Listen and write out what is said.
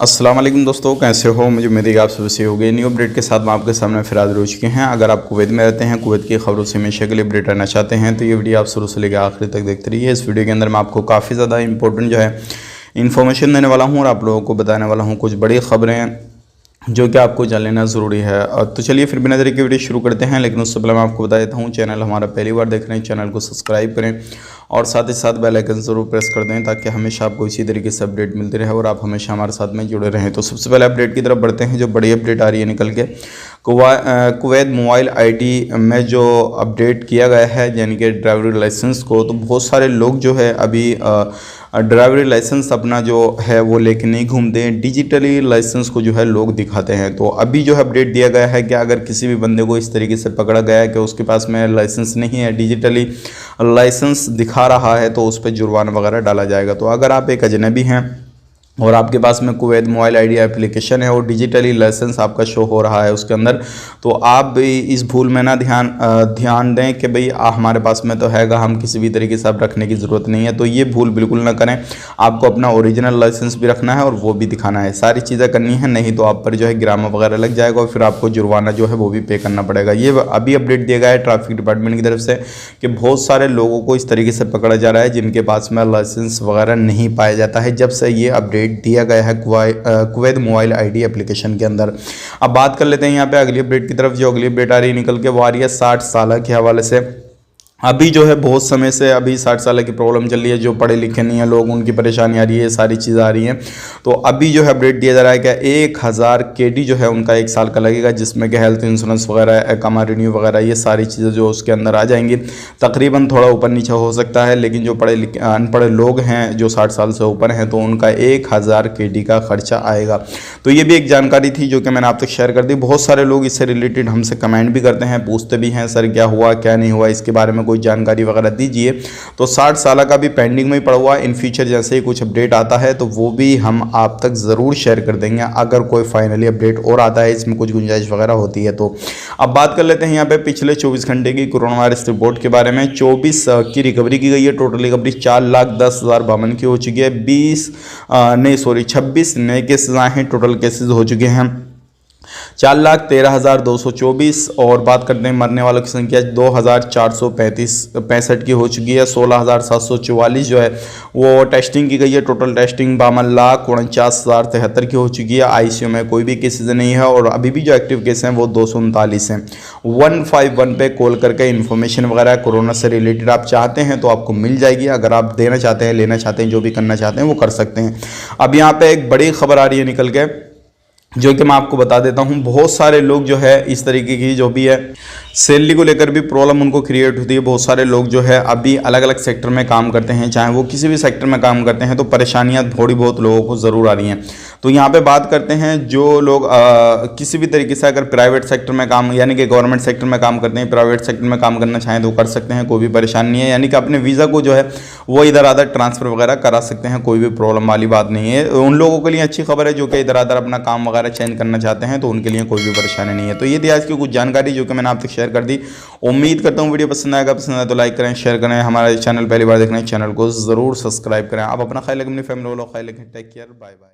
अस्सलाम वालेकुम दोस्तों, कैसे हो? मुझे उम्मीद है कि आप सभी से होंगे। न्यू अपडेट के साथ मैं आपके सामने फिर हाजिर हो चुके हैं। अगर आप कुवैत में रहते हैं, कुवैत की खबरों से हमेशा के लिए अपडेट रहना चाहते हैं तो ये वीडियो आप शुरू से लेकर आखिर तक देखते रहिए। इस वीडियो के अंदर मैं आपको काफ़ी ज़्यादा इंपॉर्टेंट जो है इन्फॉर्मेशन देने वाला हूँ और आप लोगों को बताने वाला हूँ कुछ बड़ी खबरें जो कि आपको जान लेना ज़रूरी है। तो चलिए फिर बिना देरी के वीडियो शुरू करते हैं, लेकिन उससे पहले मैं आपको बता देता हूँ, चैनल हमारा पहली बार देख रहे हैं, चैनल को सब्सक्राइब करें और साथ ही साथ बेल आइकन ज़रूर प्रेस कर दें ताकि हमेशा आपको इसी तरीके से अपडेट मिलती रहे और आप हमेशा हमारे साथ में जुड़े रहें। तो सबसे पहले अपडेट की तरफ बढ़ते हैं। जो बड़ी अपडेट आ रही है निकल के, कुवैत मोबाइल आईडी में जो अपडेट किया गया है यानी कि ड्राइवरी लाइसेंस को, तो बहुत सारे लोग जो है अभी ड्राइवरी लाइसेंस अपना जो है वो लेके नहीं घूमते हैं, डिजिटली लाइसेंस को जो है लोग दिखाते हैं। तो अभी जो है अपडेट दिया गया है कि अगर किसी भी बंदे को इस तरीके से पकड़ा गया है कि उसके पास में लाइसेंस नहीं है, डिजिटली लाइसेंस दिखा रहा है, तो उस पर जुर्माना वगैरह डाला जाएगा। तो अगर आप एक अजनबी हैं और आपके पास में कुवैत मोबाइल आईडी एप्लीकेशन है और डिजिटली लाइसेंस आपका शो हो रहा है उसके अंदर, तो आप भी इस भूल में ना ध्यान दें कि भाई हमारे पास में तो हैगा, हम किसी भी तरीके से आप रखने की ज़रूरत नहीं है। तो ये भूल बिल्कुल ना करें। आपको अपना ओरिजिनल लाइसेंस भी रखना है और वो भी दिखाना है, सारी चीज़ें करनी है, नहीं तो आप पर जो है ग्रामा वगैरह लग जाएगा और फिर आपको जुर्माना जो है वो भी पे करना पड़ेगा। ये अभी अपडेट दिया गया है ट्रैफिक डिपार्टमेंट की तरफ से कि बहुत सारे लोगों को इस तरीके से पकड़ा जा रहा है जिनके पास में लाइसेंस वगैरह नहीं पाया जाता है, जब से ये अपडेट दिया गया है कुवैत मोबाइल आईडी एप्लीकेशन के अंदर। अब बात कर लेते हैं यहाँ पे अगली अपडेट की तरफ। जो अगली अपडेट आ रही है निकल के, वो आ रही है 60 साल के हवाले से। अभी जो है बहुत समय से अभी 60 साल की प्रॉब्लम चल रही है, जो पढ़े लिखे नहीं है लोग, उनकी परेशानी आ रही है, सारी चीज़ें आ रही हैं। तो अभी जो है अपडेट दिया जा रहा है कि 1000 KD जो है उनका 1 साल का लगेगा, जिसमें कि हेल्थ इंश्योरेंस वगैरह, एकामा रिन्यू वगैरह, ये सारी चीज़ें जो उसके अंदर आ जाएंगी। तकरीबन थोड़ा ऊपर नीचे हो सकता है, लेकिन जो पढ़े लिखे अनपढ़ लोग हैं जो 60 साल से ऊपर हैं, तो उनका 1000 KD का खर्चा आएगा। तो ये भी एक जानकारी थी जो कि मैंने आप तक शेयर कर दी। बहुत सारे लोग इससे रिलेटेड हमसे कमेंट भी करते हैं, पूछते भी हैं, सर क्या हुआ क्या नहीं हुआ, इसके बारे में कोई जानकारी वगैरह दीजिए। तो 60 साल का भी पेंडिंग में ही पड़ा हुआ है। इन फ्यूचर जैसे ही कुछ अपडेट आता है तो वो भी हम आप तक ज़रूर शेयर कर देंगे, अगर कोई फाइनली अपडेट और आता है, इसमें कुछ गुंजाइश वगैरह होती है तो। अब बात कर लेते हैं यहाँ पे पिछले 24 घंटे की कोरोना वायरस रिपोर्ट के बारे में। 24 की रिकवरी की गई है। टोटल रिकवरी 4,10,052 की हो चुकी है। 26 नए केसेज आए हैं, टोटल केसेज हो चुके हैं 4,13,224। और बात करते हैं मरने वालों की संख्या 2,465 की हो चुकी है। 16,744 जो है वो टेस्टिंग की गई है। टोटल टेस्टिंग 52,49,073 की हो चुकी है। आईसीयू में कोई भी केसेज नहीं है और अभी भी जो एक्टिव केस हैं वो 239 हैं। 151 पे कॉल करके इन्फॉर्मेशन वगैरह कोरोना से रिलेटेड आप चाहते हैं तो आपको मिल जाएगी। अगर आप देना चाहते हैं, लेना चाहते हैं, जो भी करना चाहते हैं वो कर सकते हैं। अब यहाँ पे एक बड़ी खबर आ रही है निकल के, जो कि मैं आपको बता देता हूं। बहुत सारे लोग जो है इस तरीके की जो भी है सैलरी को लेकर भी प्रॉब्लम उनको क्रिएट होती है। बहुत सारे लोग जो है अभी अलग अलग सेक्टर में काम करते हैं, चाहे वो किसी भी सेक्टर में काम करते हैं, तो परेशानियां थोड़ी बहुत लोगों को ज़रूर आ रही हैं। तो यहाँ पे बात करते हैं जो लोग किसी भी तरीके से अगर प्राइवेट सेक्टर में काम, यानी कि गवर्नमेंट सेक्टर में काम करते हैं, प्राइवेट सेक्टर में काम करना चाहें तो कर सकते हैं, कोई भी परेशानी नहीं है। यानी कि अपने वीज़ा को जो है वो इधर उधर ट्रांसफ़र वगैरह करा सकते हैं, कोई भी प्रॉब्लम वाली बात नहीं है। उन लोगों के लिए अच्छी खबर है जो कि इधर उधर अपना काम वगैरह चेंज करना चाहते हैं, तो उनके लिए कोई भी परेशानी नहीं है। तो ये थी आज की कुछ जानकारी जो कि मैंने आप तक शेयर कर दी। उम्मीद करता हूँ वीडियो पसंद आएगा। पसंद आए तो लाइक करें, शेयर करें। हमारा चैनल पहली बार देख रहे हैं, चैनल को ज़रूर सब्सक्राइब करें। आप अपना ख्याल रखें, अपनी फैमिली वालों का ख्याल रखें। Take care, bye bye.